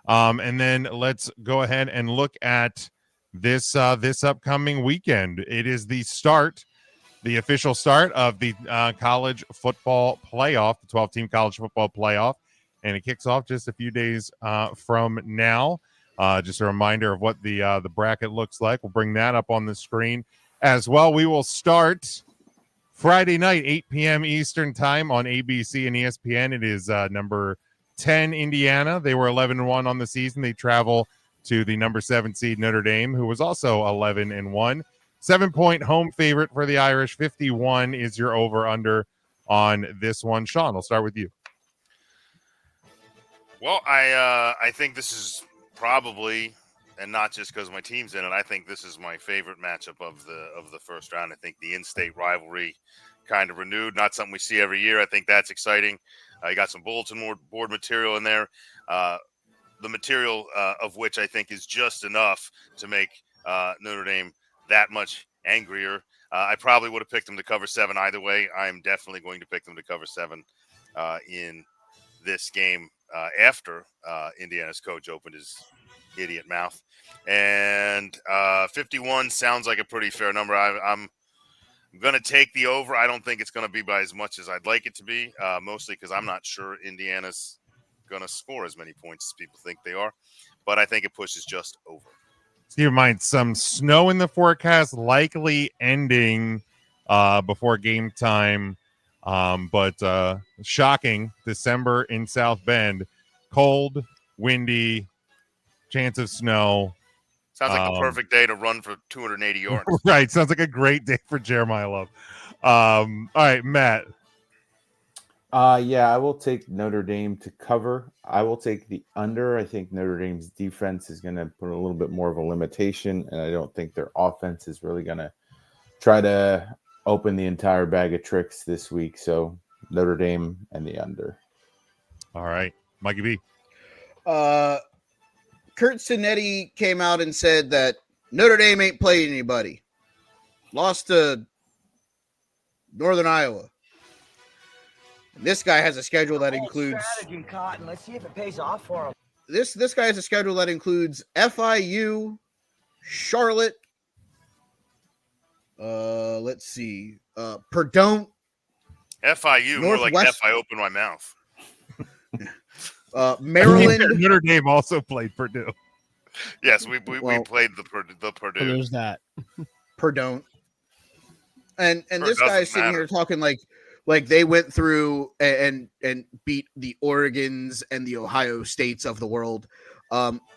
And then let's go ahead and look at this upcoming weekend. It is the official start of the college football playoff, the 12-team college football playoff, and it kicks off just a few days from now. Just a reminder of what the bracket looks like. We'll bring that up on the screen as well. We will start Friday night, 8 p.m. Eastern time on ABC and ESPN. It is number 10 Indiana. They were 11-1 on the season. They travel to the number 7 seed Notre Dame, who was also 11-1. 7-point home favorite for the Irish. 51 is your over-under on this one. Sean, I'll start with you. Well, I think this is probably, and not just because my team's in it, I think this is my favorite matchup of the first round. I think the in-state rivalry kind of renewed, not something we see every year. I think that's exciting. You got some bulletin board material in there, the material of which I think is just enough to make Notre Dame that much angrier. I probably would have picked them to cover 7 either way. I'm definitely going to pick them to cover 7 in this game after Indiana's coach opened his idiot mouth. And 51 sounds like a pretty fair number. I'm going to take the over. I don't think it's going to be by as much as I'd like it to be, mostly because I'm not sure Indiana's going to score as many points as people think they are. But I think it pushes just over. Keep in mind, some snow in the forecast, likely ending before game time. But shocking, December in South Bend. Cold, windy, chance of snow. Sounds like the perfect day to run for 280 yards. Right. Sounds like a great day for Jeremiah Love. All right, Matt. Yeah, I will take Notre Dame to cover. I will take the under. I think Notre Dame's defense is going to put a little bit more of a limitation, and I don't think their offense is really going to try to open the entire bag of tricks this week. So Notre Dame and the under. All right, Mikey B. Kurt Cinetti came out and said that Notre Dame ain't played anybody. Lost to Northern Iowa. This guy has a schedule that includes strategy, Cotton. Let's see if it pays off for him. This guy has a schedule that includes FIU, Charlotte. Let's see, Purdue. FIU, more like F. I open my mouth. Maryland. Notre Dame also played Purdue. Yes, we played the Purdue. There's that. Purdue. And this guy is sitting here talking like they went through and beat the Oregons and the Ohio States of the world.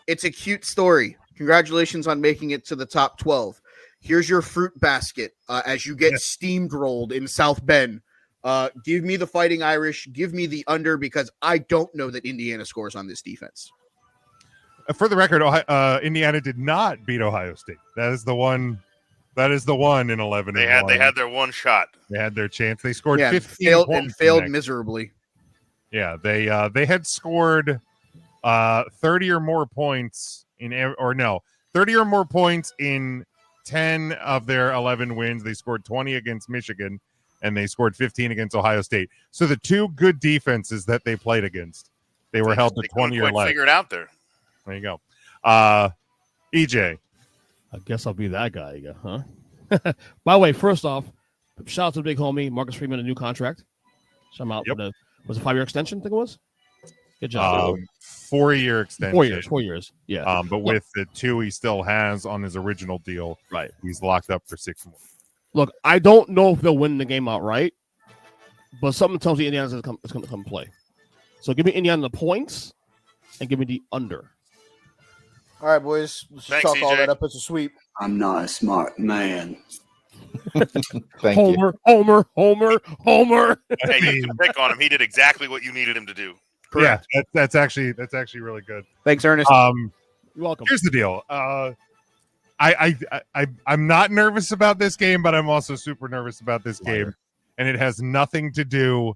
It's a cute story. Congratulations on making it to the top 12. Here's your fruit basket as you get steamrolled in South Bend. Give me the Fighting Irish. Give me the under because I don't know that Indiana scores on this defense. For the record, Indiana did not beat Ohio State. That is the one in 11. They had their one shot. They had their chance. They scored 15 points failed miserably. Yeah, they had scored 30 or more points 30 or more points in 10 of their 11 wins. They scored 20 against Michigan, and they scored 15 against Ohio State. So the two good defenses that they played against, they were held to 20 or less. Figure it out there. There you go. EJ. I guess I'll be that guy again, huh? By the way, first off, shout out to the big homie, Marcus Freeman, a new contract. So I'm out for was a 5-year extension, I think it was? Good job. 4-year extension. 4 years. Yeah. But with the 2 he still has on his original deal, right? He's locked up for 6 more. Look, I don't know if they'll win the game outright, but something tells me Indiana's going to come play. So give me Indiana the points and give me the under. All right, boys. Let's chalk all that up as a sweep. I'm not a smart man. Homer. Hey, you can pick on him. He did exactly what you needed him to do. Correct. Yeah, that's actually really good. Thanks, Ernest. You're welcome. Here's the deal. I'm not nervous about this game, but I'm also super nervous about this game, and it has nothing to do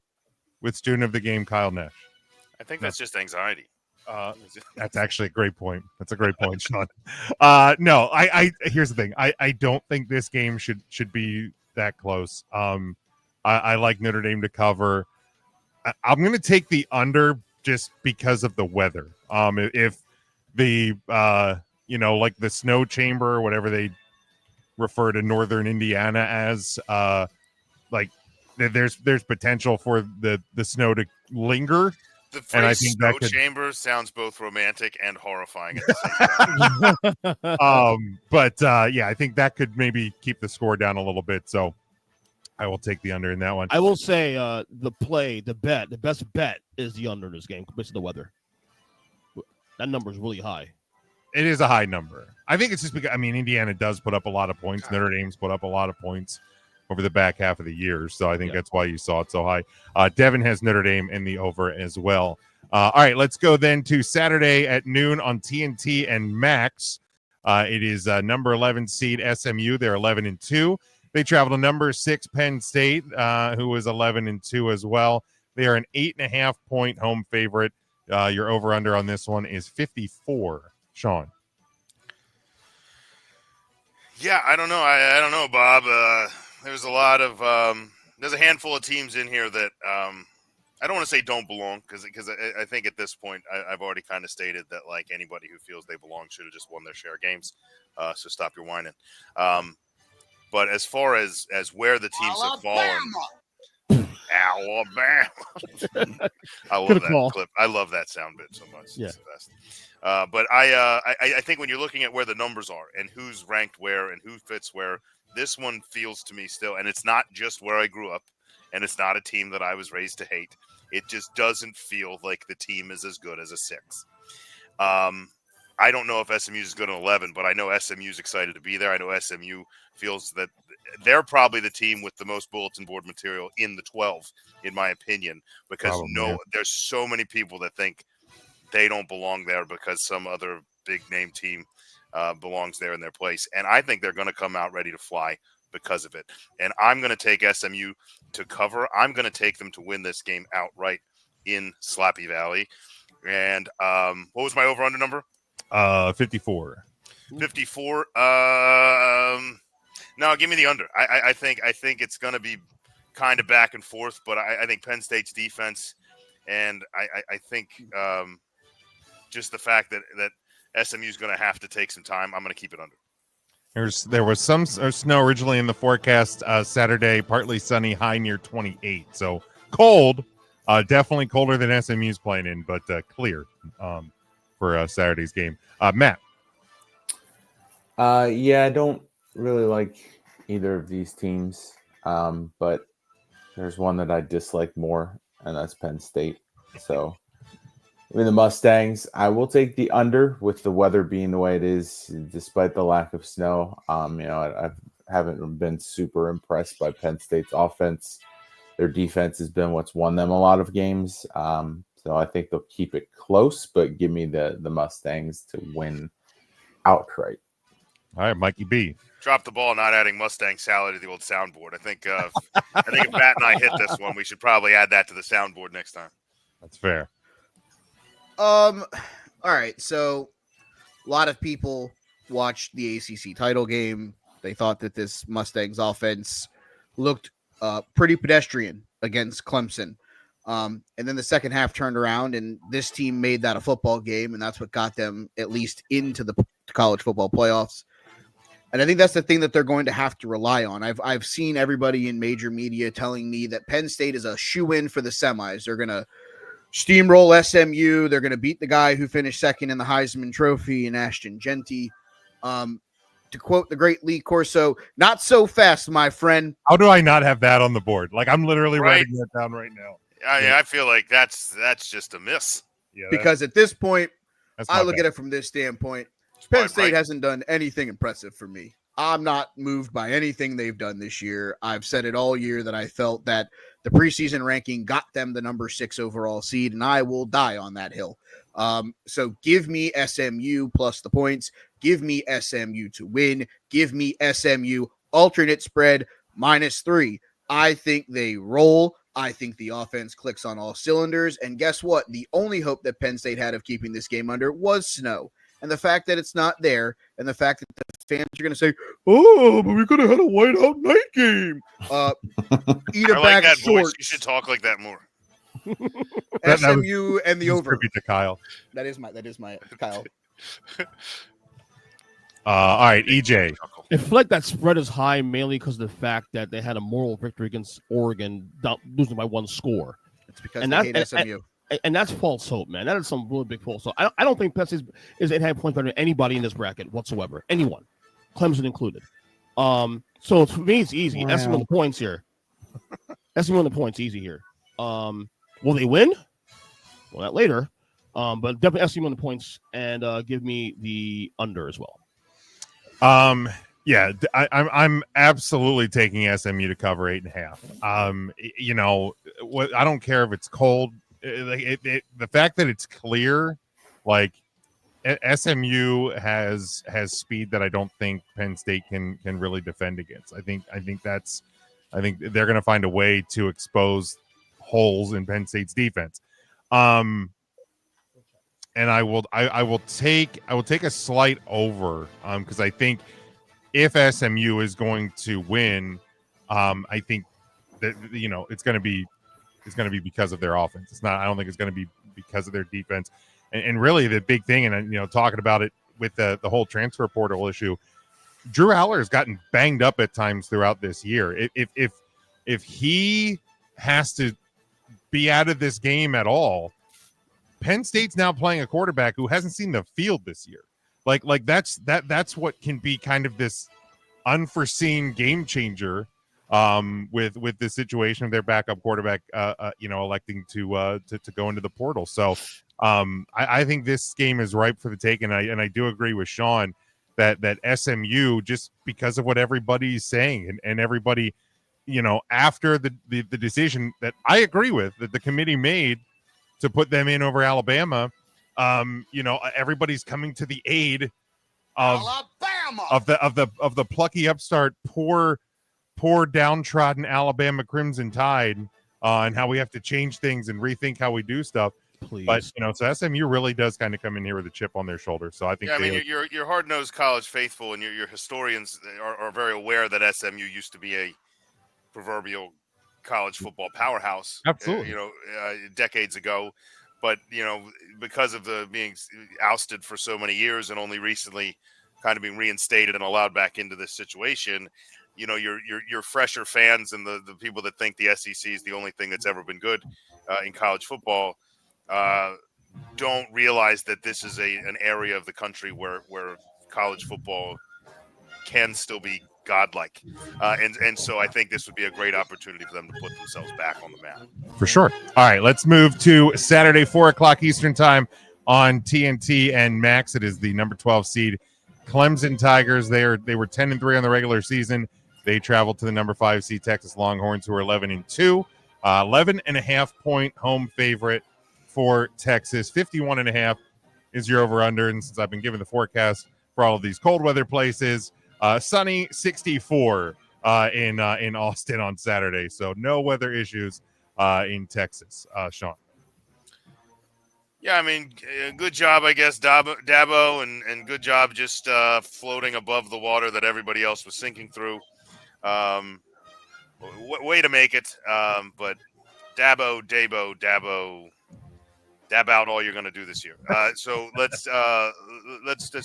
with student of the game Kyle Nash. I think that's just anxiety. That's actually a great point. That's a great point, Sean. No, here's the thing. I don't think this game should be that close. I like Notre Dame to cover. I'm going to take the under just because of the weather. If the like the snow chamber or whatever they refer to northern Indiana as, like there's potential for the snow to linger. The And I phrase think snow that could, chamber sounds both romantic and horrifying at the same time. but I think that could maybe keep the score down a little bit. So I will take the under in that one. I will say the best bet is the under in this game because of the weather. That number is really high. It is a high number. I think it's just because, Indiana does put up a lot of points. Notre Dame's put up a lot of points over the back half of the year. So I think that's why you saw it so high. Devin has Notre Dame in the over as well. All right, let's go then to Saturday at noon on TNT and Max. It is number 11 seed SMU. They're 11-2. They travel to number 6 Penn State, who is 11-2 as well. They are an 8.5-point home favorite. Your over-under on this one is 54. Sean. Yeah, I don't know. I don't know, Bob. There's a lot of there's a handful of teams in here that I don't want to say don't belong because I think at this point I've already kind of stated that like anybody who feels they belong should have just won their share of games. So stop your whining. But as far as where the teams have fallen, Alabama. I love that clip. I love that sound bit so much. Yeah. It's the best. But I think when you're looking at where the numbers are and who's ranked where and who fits where, this one feels to me still, and it's not just where I grew up, and it's not a team that I was raised to hate. It just doesn't feel like the team is as good as a 6. I don't know if SMU is good at 11, but I know SMU is excited to be there. I know SMU feels that they're probably the team with the most bulletin board material in the 12, in my opinion, because there's so many people that think they don't belong there because some other big name team belongs there in their place. And I think they're going to come out ready to fly because of it. And I'm going to take SMU to cover. I'm going to take them to win this game outright in Slappy Valley. And what was my over-under number? 54. 54. No, give me the under. I think it's going to be kind of back and forth, but I think Penn State's defense and I think just the fact that SMU is going to have to take some time, I'm going to keep it under. There was some snow originally in the forecast. Saturday, partly sunny, high near 28. So cold, definitely colder than SMU's playing in, but clear for Saturday's game. Matt. I don't really like either of these teams, but there's one that I dislike more, and that's Penn State. So the Mustangs, I will take the under with the weather being the way it is, despite the lack of snow. I haven't been super impressed by Penn State's offense. Their defense has been what's won them a lot of games. So I think they'll keep it close, but give me the Mustangs to win outright. All right, Mikey B. Drop the ball, not adding Mustang salad to the old soundboard. I think if Matt and I hit this one, we should probably add that to the soundboard next time. That's fair. All right. So a lot of people watched the ACC title game. They thought that this Mustangs offense looked pretty pedestrian against Clemson. And then the second half turned around, and this team made that a football game, and that's what got them at least into the college football playoffs. And I think that's the thing that they're going to have to rely on. I've seen everybody in major media telling me that Penn State is a shoe-in for the semis. They're going to steamroll SMU. They're going to beat the guy who finished second in the Heisman Trophy in Ashton Genty. To quote the great Lee Corso, not so fast, my friend. How do I not have that on the board? Like, I'm literally writing that down right now. I feel like that's just a miss. Yeah, because at this point, I look at it from this standpoint. Penn State hasn't done anything impressive for me. I'm not moved by anything they've done this year. I've said it all year that I felt that the preseason ranking got them the number 6 overall seed, and I will die on that hill. So give me SMU plus the points. Give me SMU to win. Give me SMU alternate spread -3. I think they roll. I think the offense clicks on all cylinders. And guess what? The only hope that Penn State had of keeping this game under was snow. And the fact that it's not there, and the fact that the fans are going to say, "Oh, but we could have had a whiteout night game." Eat a I like bag that of shorts. voice. You should talk like that more. SMU and the over. Tribute to Kyle. That is my Kyle. All right, EJ. I feel like that spread is high mainly because of the fact that they had a moral victory against Oregon, losing by 1 score. It's because they hate SMU. And that's false hope, man. That is some really big false hope. I don't think Penn State is 8.5 points better than anybody in this bracket whatsoever. Anyone. Clemson included. So for me, it's easy. Wow. SMU on the points here. SMU on the points, easy here. Will they win? Well, that later. But definitely SMU on the points and give me the under as well. Yeah, I'm absolutely taking SMU to cover 8.5. You know, I don't care if it's cold. The fact that it's clear, like SMU has speed that I don't think Penn State can really defend against. I think they're going to find a way to expose holes in Penn State's defense. And I will take a slight over because I think if SMU is going to win, I think that it's going to be because of their offense. I don't think it's going to be because of their defense. And really the big thing, and talking about it with the whole transfer portal issue, Drew Aller has gotten banged up at times throughout this year. If he has to be out of this game at all, Penn State's now playing a quarterback who hasn't seen the field this year. Like that's what can be kind of this unforeseen game changer with the situation of their backup quarterback electing to go into the portal. So I think this game is ripe for the take, and I do agree with Sean that SMU, just because of what everybody's saying and everybody, after the decision that I agree with that the committee made to put them in over Alabama, everybody's coming to the aid of the plucky upstart, poor downtrodden Alabama Crimson Tide, and how we have to change things and rethink how we do stuff. Please. But so SMU really does kind of come in here with a chip on their shoulder. So I think your hard-nosed college faithful and your historians are very aware that SMU used to be a proverbial college football powerhouse. Absolutely. Decades ago. But, because of the being ousted for so many years and only recently kind of being reinstated and allowed back into this situation, your fresher fans and the people that think the SEC is the only thing that's ever been good in college football don't realize that this is an area of the country where college football can still be godlike. And so I think this would be a great opportunity for them to put themselves back on the map. For sure. All right, let's move to Saturday, 4:00 Eastern time on TNT and Max. It is the number 12 seed Clemson Tigers. They were 10-3 on the regular season. They traveled to the number 5 seed Texas Longhorns, who are 11-2. 11.5 point home favorite for Texas. 51.5 is your over-under. And since I've been given the forecast for all of these cold weather places, sunny 64 in Austin on Saturday. So no weather issues in Texas. Sean. Yeah, I mean, good job, I guess, Dabo, and good job just floating above the water that everybody else was sinking through. Way to make it. But Dabo, dab out all you're going to do this year. So let's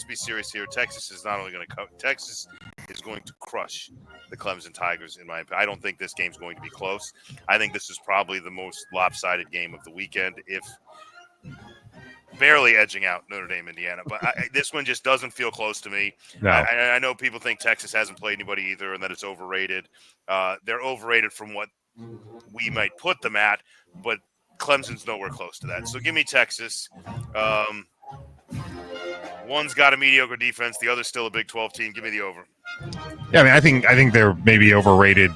be serious here. Texas is not only going to Texas is going to crush the Clemson Tigers. In my opinion, I don't think this game's going to be close. I think this is probably the most lopsided game of the weekend, if barely edging out Notre Dame, Indiana. But this one just doesn't feel close to me. No. I know people think Texas hasn't played anybody either, and that it's overrated. They're overrated from what we might put them at, but Clemson's nowhere close to that. So give me Texas. One's got a mediocre defense. The other's still a Big 12 team. Give me the over. Yeah, I mean, I think they're maybe overrated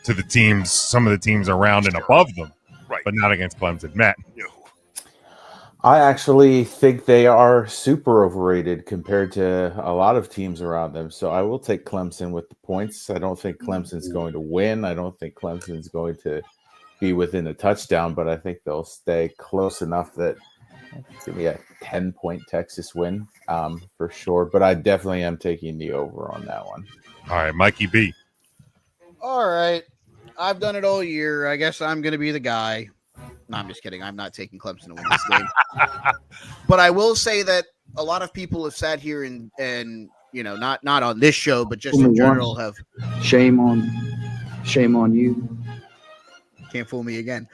to the teams, some of the teams around and above them, right? But not against Clemson. Matt. No. I actually think they are super overrated compared to a lot of teams around them. So I will take Clemson with the points. I don't think Clemson's going to win. I don't think Clemson's going to be within a touchdown, but I think they'll stay close enough that give me a 10-point Texas win for sure. But I definitely am taking the over on that one. All right, Mikey B. All right. I've done it all year. I guess I'm going to be the guy. No, I'm just kidding. I'm not taking Clemson to win this game. But I will say that a lot of people have sat here and not on this show, but just in general have. Shame on you. Can't fool me again.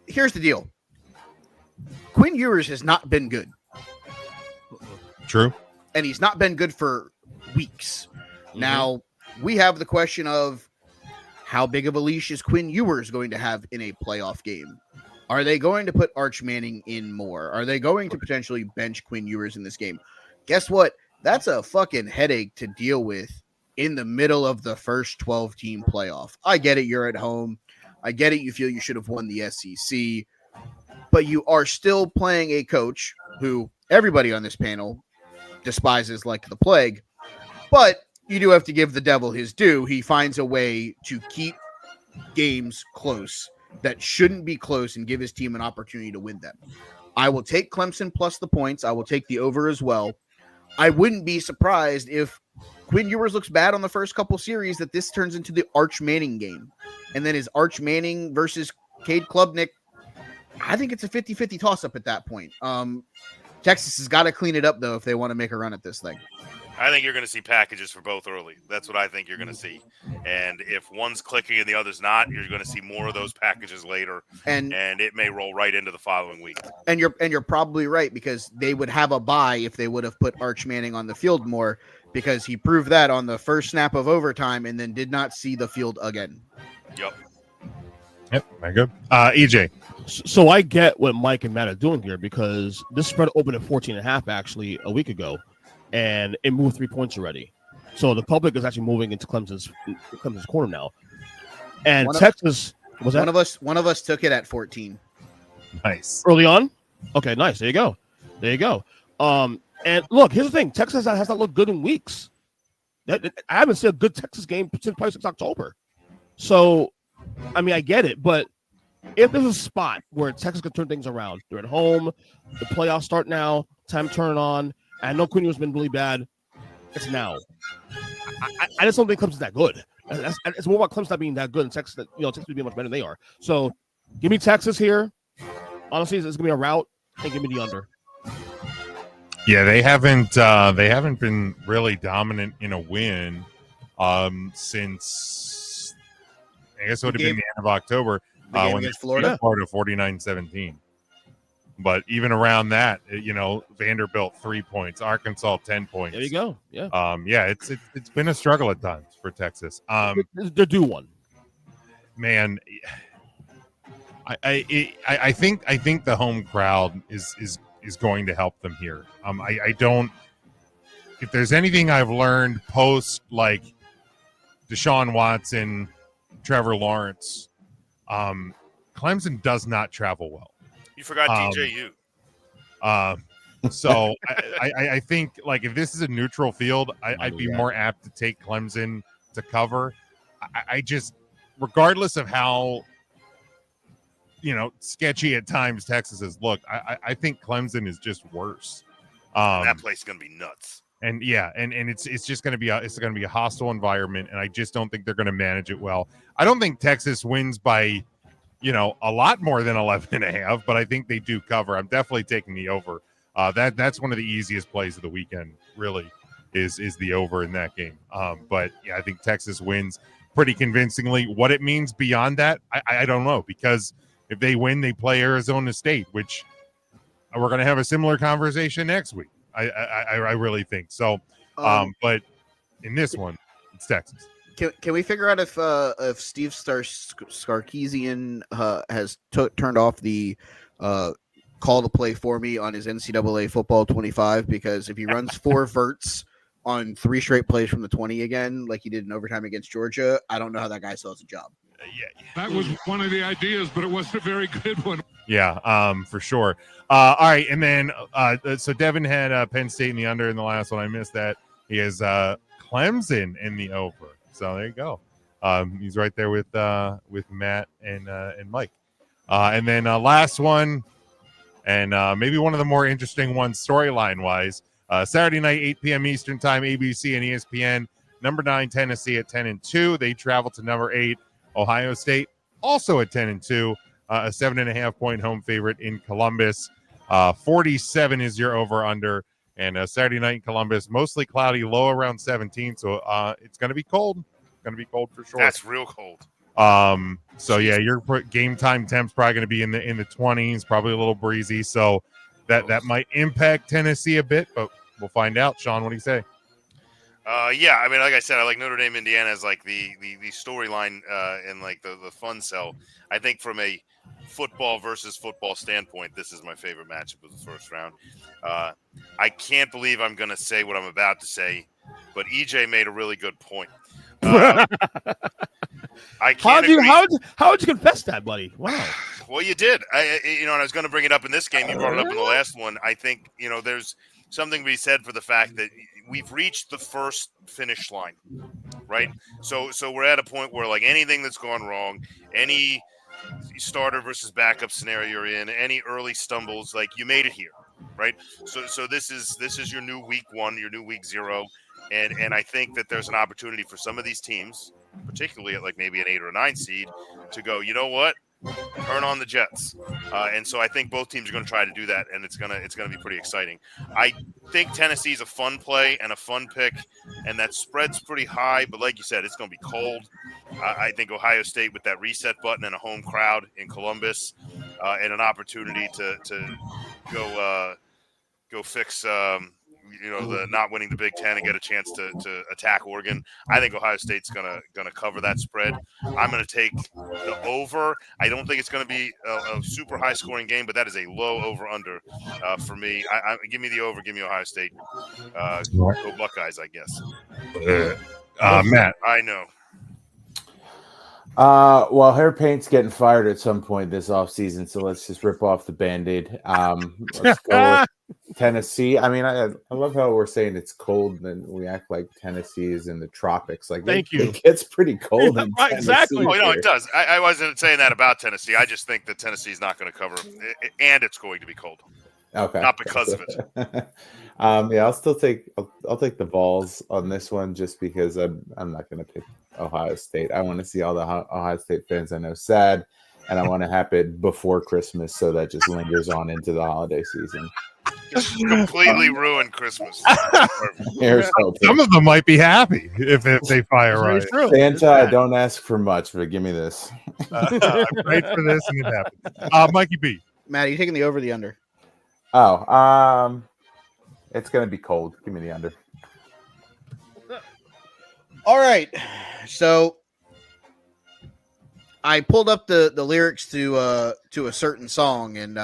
Here's the deal. Quinn Ewers has not been good. True. And he's not been good for weeks. Mm-hmm. Now, we have the question of how big of a leash is Quinn Ewers going to have in a playoff game? Are they going to put Arch Manning in more? Are they going to potentially bench Quinn Ewers in this game? Guess what? That's a fucking headache to deal with in the middle of the first 12-team playoff. I get it. You're at home. I get it. You feel you should have won the SEC. But you are still playing a coach who everybody on this panel despises like the plague. But you do have to give the devil his due. He finds a way to keep games close that shouldn't be close and give his team an opportunity to win them. I will take Clemson plus the points. I will take the over as well. I wouldn't be surprised if Quinn Ewers looks bad on the first couple series that this turns into the Arch Manning game. And then is Arch Manning versus Cade Klubnik? I think it's a 50-50 toss-up at that point. Texas has got to clean it up, though, if they want to make a run at this thing. I think you're going to see packages for both early. That's what I think you're going to see. And if one's clicking and the other's not, you're going to see more of those packages later, and it may roll right into the following week. And you're probably right, because they would have a bye if they would have put Arch Manning on the field more, because he proved that on the first snap of overtime and then did not see the field again. Yep, very good. EJ. So I get what Mike and Matt are doing here, because this spread opened at 14.5 actually a week ago, and it moved 3 points already. So the public is actually moving into Clemson's corner now. And Texas was that one of us took it at 14. Nice. Early on. Okay, nice. There you go. And look, here's the thing: Texas has not looked good in weeks. I haven't seen a good Texas game since probably since October. So, I mean, I get it, but if there's a spot where Texas can turn things around, they're at home, the playoffs start now, time to turn on. I know Quinn has been really bad. It's now. I just don't think Clemson's that good. It's more about Clemson not being that good and Texas, Texas being much better than they are. So, give me Texas here. Honestly, it's gonna be a rout. And give me the under. Yeah, they haven't been really dominant in a win since I guess it would have been the end of October when against Florida, 49-17. But even around that, Vanderbilt 3 points, Arkansas 10 points. There you go. Yeah. It's been a struggle at times for Texas. They're due one. Man, I think the home crowd is going to help them here. I don't. If there's anything I've learned post like Deshaun Watson, Trevor Lawrence, Clemson does not travel well. You forgot DJU. So I think like if this is a neutral field, I'd be more apt to take Clemson to cover. I just, regardless of how sketchy at times Texas has looked, I think Clemson is just worse. That place is gonna be nuts. And yeah, and it's just gonna be a hostile environment, and I just don't think they're gonna manage it well. I don't think Texas wins by a lot more than 11.5, but I think they do cover. I'm definitely taking the over. That's one of the easiest plays of the weekend, really, is the over in that game. But yeah, I think Texas wins pretty convincingly. What it means beyond that, I don't know, because if they win, they play Arizona State, which we're going to have a similar conversation next week. I really think so. But in this one, it's Texas. Can we figure out if Steve Sarkisian has turned off the call to play for me on his NCAA football 25? Because if he runs 4 verts on 3 straight plays from the 20 again, like he did in overtime against Georgia, I don't know how that guy still has a job. Yeah. That was one of the ideas, but it wasn't a very good one. Yeah, for sure. All right, and then so Devin had Penn State in the under in the last one. I missed that. He has Clemson in the over. So there you go. He's right there with Matt and Mike. And then last one, and maybe one of the more interesting ones storyline wise. Saturday night, 8 p.m. Eastern Time, ABC and ESPN. Number 9 Tennessee at 10-2. They travel to number 8 Ohio State, also at 10-2. a 7.5-point home favorite in Columbus. 47 is your over/under. And Saturday night in Columbus, mostly cloudy, low around 17. So it's going to be cold. Going to be cold for sure. That's real cold. So yeah, your game time temp's probably going to be in the 20s, probably a little breezy. So that might impact Tennessee a bit, but we'll find out. Sean, what do you say? Yeah, I mean, like I said, I like Notre Dame, Indiana as like the storyline and like the fun sell. I think from a football versus football standpoint, this is my favorite matchup of the first round. I can't believe I'm going to say what I'm about to say, but EJ made a really good point. I can't agree. How would you confess that, buddy? Wow. Well, you did. And I was going to bring it up in this game. You brought it up in the last one. I think, there's something to be said for the fact that we've reached the first finish line, right? So we're at a point where, like, anything that's gone wrong, any starter versus backup scenario you're in, any early stumbles, like, you made it here, right? So this is your new week 1, your new week 0, and I think that there's an opportunity for some of these teams, particularly at like maybe an 8 or a 9 seed, to go, you know what? Turn on the Jets, and so I think both teams are going to try to do that, and it's gonna be pretty exciting. I think Tennessee's a fun play and a fun pick, and that spread's pretty high. But like you said, it's going to be cold. I think Ohio State with that reset button and a home crowd in Columbus, and an opportunity to go fix the not winning the Big Ten and get a chance to attack Oregon. I think Ohio State's gonna cover that spread. I'm gonna take the over. I don't think it's gonna be a super high scoring game, but that is a low over under for me. Give me the over. Give me Ohio State. Go Buckeyes, I guess. Matt, I know. Well, Hair Paint's getting fired at some point this offseason, so let's just rip off the Band-Aid. Let's go with Tennessee. I mean, I love how we're saying it's cold, and we act like Tennessee is in the tropics. Like, Thank you. It gets pretty cold in Tennessee. Exactly. Oh, it does. I wasn't saying that about Tennessee. I just think that Tennessee's not going to cover, and it's going to be cold. Okay. Not because of it. Yeah, I'll take the Vols on this one just because I'm not going to pick Ohio State. I want to see all the Ohio State fans I know sad, and I want to have it before Christmas so that just lingers on into the holiday season. Just completely ruined Christmas. Some of them might be happy if they fire right. Santa, I don't ask for much, but give me this. I prayed for this and it happened. Mikey B. Matt, are you taking the over or the under? Oh, it's going to be cold. Give me the under. All right. So I pulled up the lyrics to a certain song, and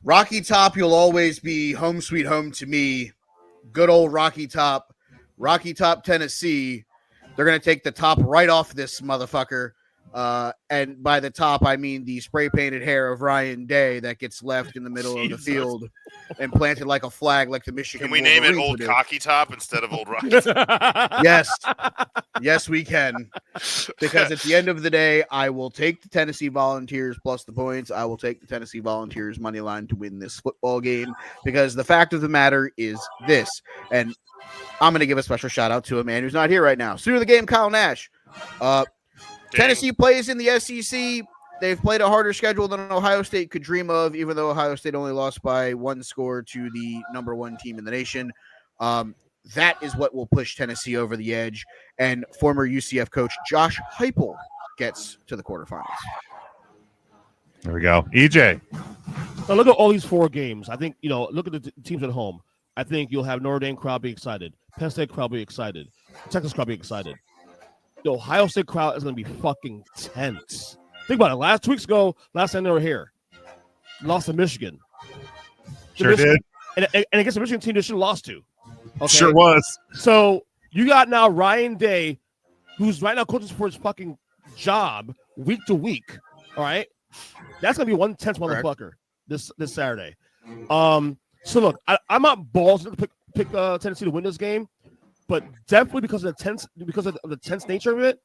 Rocky Top, you'll always be home sweet home to me. Good old Rocky Top, Tennessee. They're going to take the top right off this motherfucker. And by the top, I mean the spray painted hair of Ryan Day that gets left in the middle of the field and planted like a flag, like the Michigan. Can we name it Old Cocky Top instead of Old Rocky? Yes, we can. Because at the end of the day, I will take the Tennessee Volunteers plus the points. I will take the Tennessee Volunteers money line to win this football game. Because the fact of the matter is this, and I'm going to give a special shout out to a man who's not here right now. Student of the game, Kyle Nash. Tennessee plays in the SEC. They've played a harder schedule than Ohio State could dream of, even though Ohio State only lost by 1 score to the number 1 team in the nation. That is what will push Tennessee over the edge. And former UCF coach Josh Heupel gets to the quarterfinals. There we go. EJ. Now look at all these 4 games. I think, look at the teams at home. I think you'll have Notre Dame crowd be excited. Penn State crowd be excited. Texas crowd be excited. The Ohio State crowd is going to be fucking tense. Think about it. Last 2 weeks ago, last time they were here, lost to Michigan. Sure did. And against a Michigan team they should have lost to. Okay? Sure was. So you got now Ryan Day, who's right now coaching for his fucking job week to week. All right? That's going to be one tense motherfucker this Saturday. So look, I'm not balls to pick Tennessee to win this game. But definitely because of the tense nature of it,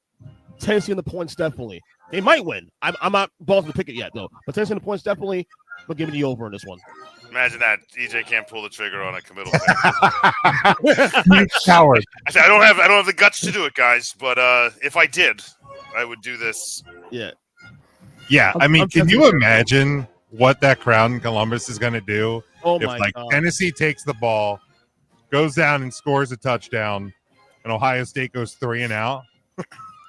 Tennessee in the points definitely. They might win. I'm not balls to pick it yet though. But Tennessee in the points definitely. But give me the over in this one. Imagine that EJ can't pull the trigger on a committal. You coward. I said I don't have the guts to do it, guys. But if I did, I would do this. Yeah. Yeah, I mean, can you sensitive. imagine what that crowd in Columbus is going to do Oh if, my like, God. Tennessee takes the ball, goes down and scores a touchdown, and Ohio State goes 3 and out?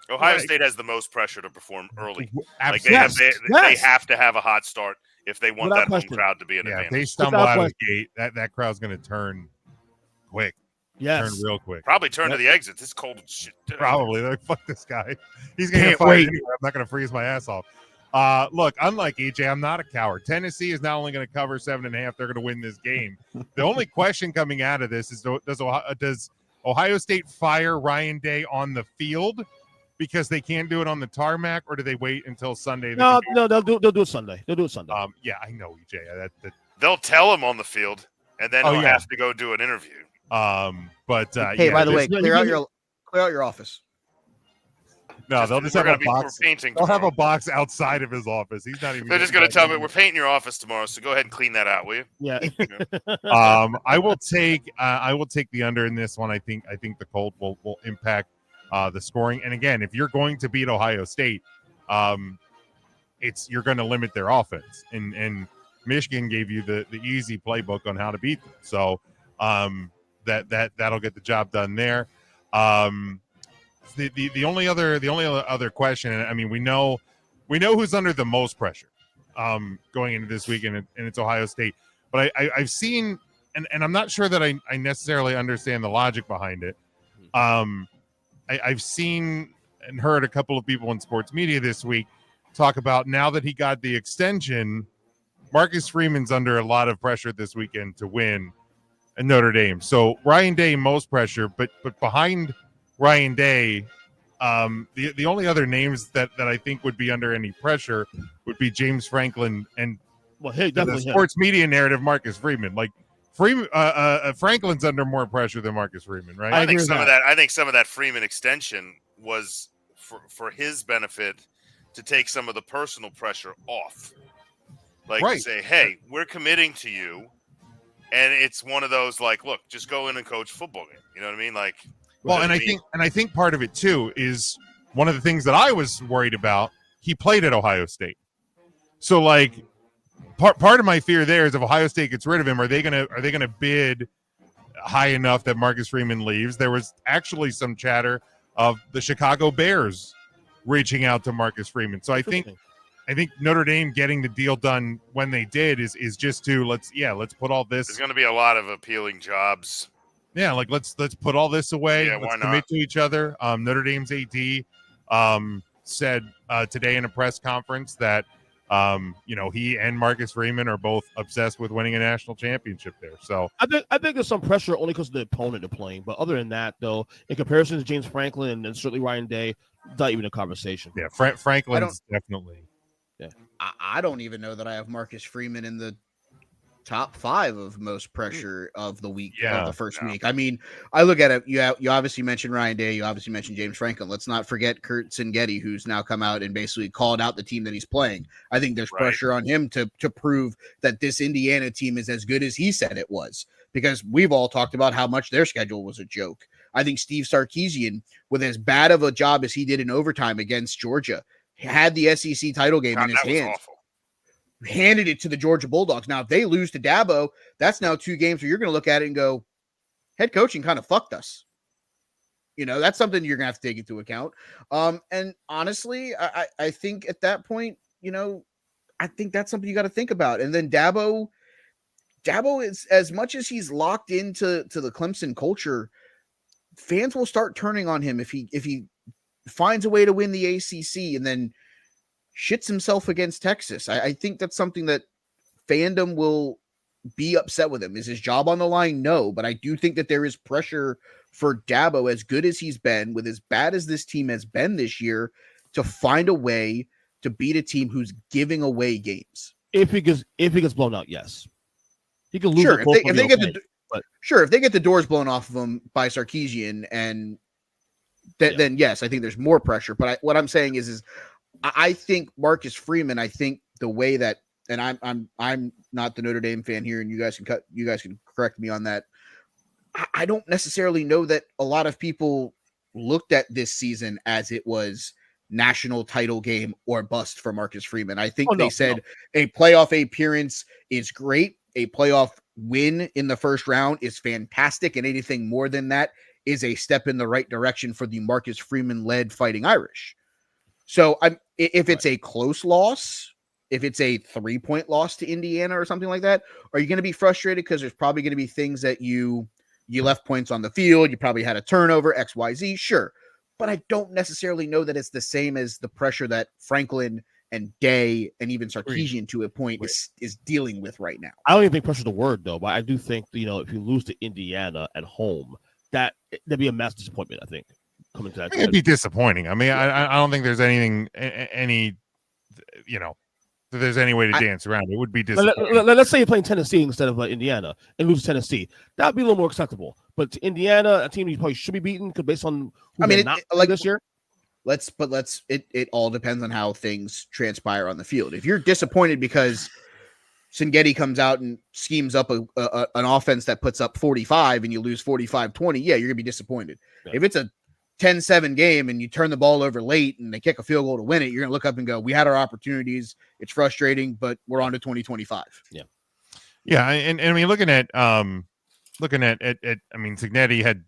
Ohio Like, State has the most pressure to perform early. Like absolutely. they have to have a hot start if they want Without that home question. crowd to be an Yeah, if advantage. they stumble Without out of the gate, that crowd's going to turn quick. Yes. Turn real quick. Probably turn to the exits. It's cold as shit. Probably. They're like, fuck this guy. He's going to get Can't fired wait. anyway. I'm not going to freeze my ass off. Look, unlike EJ, I'm not a coward. Tennessee is not only going to cover 7.5, they're going to win this game. The only question coming out of this is, does Ohio State fire Ryan Day on the field because they can't do it on the tarmac, or do they wait until Sunday? No, they'll do it Sunday. They'll do it Sunday. Yeah, I know, EJ. They'll tell him on the field, and then he'll have to go do an interview. But hey, yeah, by the way, clear out your office. No, they'll just have a box. They'll have a box outside of his office. He's not even. They're just going to tell me we're painting your office tomorrow, so go ahead and clean that out, will you? Yeah. I will take the under in this one. I think the cold will impact the scoring. And again, if you're going to beat Ohio State, you're going to limit their offense. And Michigan gave you the easy playbook on how to beat them. So that'll get the job done there. The only other question, and I mean, we know who's under the most pressure going into this weekend, and it's Ohio State. But I've seen, and I'm not sure that I necessarily understand the logic behind it. I've seen and heard a couple of people in sports media this week talk about, now that he got the extension, Marcus Freeman's under a lot of pressure this weekend to win at Notre Dame. So Ryan Day most pressure, but behind Ryan Day, the only other names that I think would be under any pressure would be James Franklin and the sports media narrative Marcus Freeman. Like Franklin's under more pressure than Marcus Freeman, right? I think some of that Freeman extension was for his benefit, to take some of the personal pressure off. Like to say, hey, we're committing to you, and it's one of those like, look, just go in and coach football game. You know what I mean? Like, well, and I think part of it too is one of the things that I was worried about. He played at Ohio State, so like part of my fear there is if Ohio State gets rid of him, are they gonna bid high enough that Marcus Freeman leaves? There was actually some chatter of the Chicago Bears reaching out to Marcus Freeman. So I think Notre Dame getting the deal done when they did is just to let's put all this. There's going to be a lot of appealing jobs. Yeah, like let's put all this away. Yeah, let's commit to each other. Notre Dame's AD said today in a press conference that he and Marcus Freeman are both obsessed with winning a national championship there. So I think there's some pressure only because of the opponent they're playing. But other than that, though, in comparison to James Franklin and certainly Ryan Day, not even a conversation. Yeah, Franklin's definitely. Yeah, I don't even know that I have Marcus Freeman in the top 5 of most pressure of the week, of the first week. I mean, I look at it. You obviously mentioned Ryan Day. You obviously mentioned James Franklin. Let's not forget Kurt Singetti, who's now come out and basically called out the team that he's playing. I think there's pressure on him to prove that this Indiana team is as good as he said it was, because we've all talked about how much their schedule was a joke. I think Steve Sarkisian, with as bad of a job as he did in overtime against Georgia, had the SEC title game in his hands. Handed it to the Georgia Bulldogs. Now, if they lose to Dabo, that's now 2 games where you're going to look at it and go, head coaching kind of fucked us. That's something you're going to have to take into account. And honestly, I think at that point, I think that's something you got to think about. And then Dabo is, as much as he's locked into the Clemson culture, fans will start turning on him if he finds a way to win the ACC and then shits himself against Texas. I think that's something that fandom will be upset with him. Is his job on the line? No, but I do think that there is pressure for Dabo, as good as he's been, with as bad as this team has been this year, to find a way to beat a team who's giving away games. If he gets blown out, yes, he can lose. Sure, if they get the doors blown off of them by Sarkisian, and then yes, I think there's more pressure. But what I'm saying is I think Marcus Freeman. I think the way that, and I'm not the Notre Dame fan here, and you guys can correct me on that. I don't necessarily know that a lot of people looked at this season as it was national title game or bust for Marcus Freeman. I think they said a playoff appearance is great. A playoff win in the first round is fantastic. And anything more than that is a step in the right direction for the Marcus Freeman led Fighting Irish. So if it's a close loss, if it's a 3-point loss to Indiana or something like that, are you going to be frustrated? Because there's probably going to be things that you left points on the field. You probably had a turnover, XYZ. Sure. But I don't necessarily know that it's the same as the pressure that Franklin and Day and even Sarkisian to a point is dealing with right now. I don't even think pressure's the word though, but I do think, if you lose to Indiana at home, that'd be a massive disappointment, I think, coming to that. It'd be disappointing. I mean, I don't think there's anything, if there's any way to dance around it. Would be disappointing. Let's say you're playing Tennessee instead of Indiana and lose to Tennessee. That'd be a little more acceptable. But to Indiana, a team you probably should be beaten based on this year. It all depends on how things transpire on the field. If you're disappointed because Singeti comes out and schemes up an offense that puts up 45 and you lose 45-20, yeah, you're gonna be disappointed. Yeah. If it's a 10-7 game and you turn the ball over late and they kick a field goal to win it, you're going to look up and go, we had our opportunities. It's frustrating, but we're on to 2025. Yeah. Yeah. And I mean, looking at Cignetti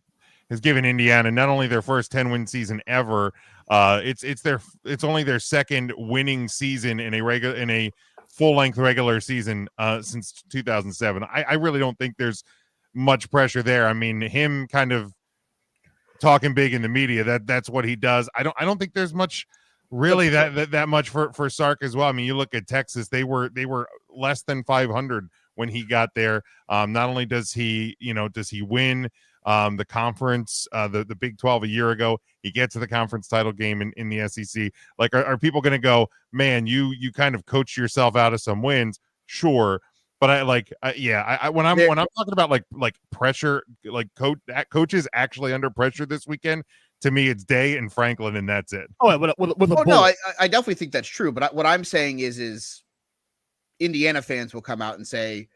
has given Indiana not only their first 10-win season ever, it's only their second winning season in a full-length regular season since 2007. I really don't think there's much pressure there. I mean, him kind of talking big in the media, that's what he does. I don't think there's much really that much for Sark as well. I mean, you look at Texas, they were less than 500 when he got there. Not only does he win the conference, the Big 12 a year ago, he gets to the conference title game in the SEC. Like, are people going to go, man, you kind of coached yourself out of some wins? Sure. But when I'm talking about like pressure, like coaches actually under pressure this weekend, to me it's Day and Franklin, and that's it. Oh, with a no, I definitely think that's true. But what I'm saying is Indiana fans will come out and say,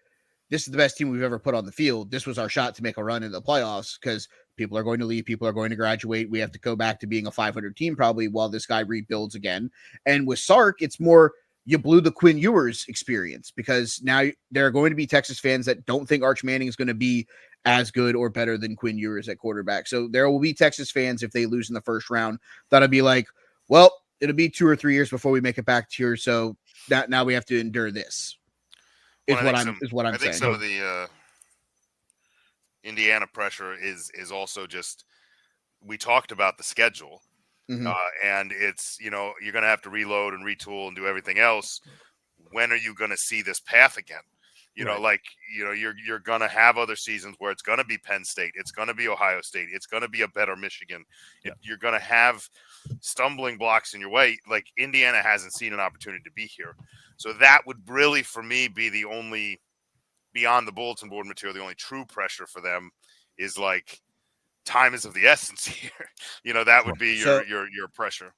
this is the best team we've ever put on the field. This was our shot to make a run in the playoffs because people are going to leave, people are going to graduate. We have to go back to being a 500 team probably while this guy rebuilds again. And with Sark, it's more, you blew the Quinn Ewers experience because now there are going to be Texas fans that don't think Arch Manning is going to be as good or better than Quinn Ewers at quarterback. So there will be Texas fans, if they lose in the first round, that'll be like, well, it'll be 2 or 3 years before we make it back here. So now we have to endure this. Is what I'm saying. I think some of the Indiana pressure is also just, we talked about the schedule. Mm-hmm. And it's, you're going to have to reload and retool and do everything else. When are you going to see this path again? You're going to have other seasons where it's going to be Penn State. It's going to be Ohio State. It's going to be a better Michigan. Yeah. You're going to have stumbling blocks in your way. Like, Indiana hasn't seen an opportunity to be here. So that would really, for me, be the only, beyond the bulletin board material, the only true pressure for them is like, time is of the essence here. That would be your pressure.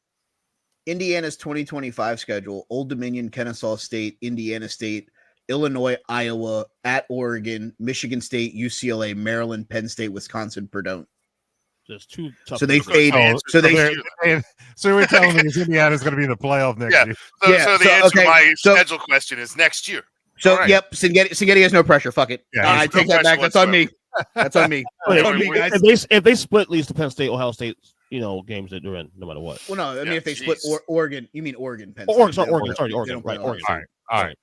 Indiana's 2025 schedule: Old Dominion, Kennesaw State, Indiana State, Illinois, Iowa, at Oregon, Michigan State, UCLA, Maryland, Penn State, Wisconsin, Purdue. Just too tough. So they fade. So we're telling me Indiana's going to be in the playoff next year. So the answer to my schedule question is next year. So right. Yep, Cignetti has no pressure. Fuck it. Yeah, I take that back. That's on me. That's on me. Guys. If they split, leads to Penn State, Ohio State, games that they're in, no matter what. Well, no, I mean if they split Oregon, you mean Oregon, Penn State. Oregon. Right, Oregon. All right.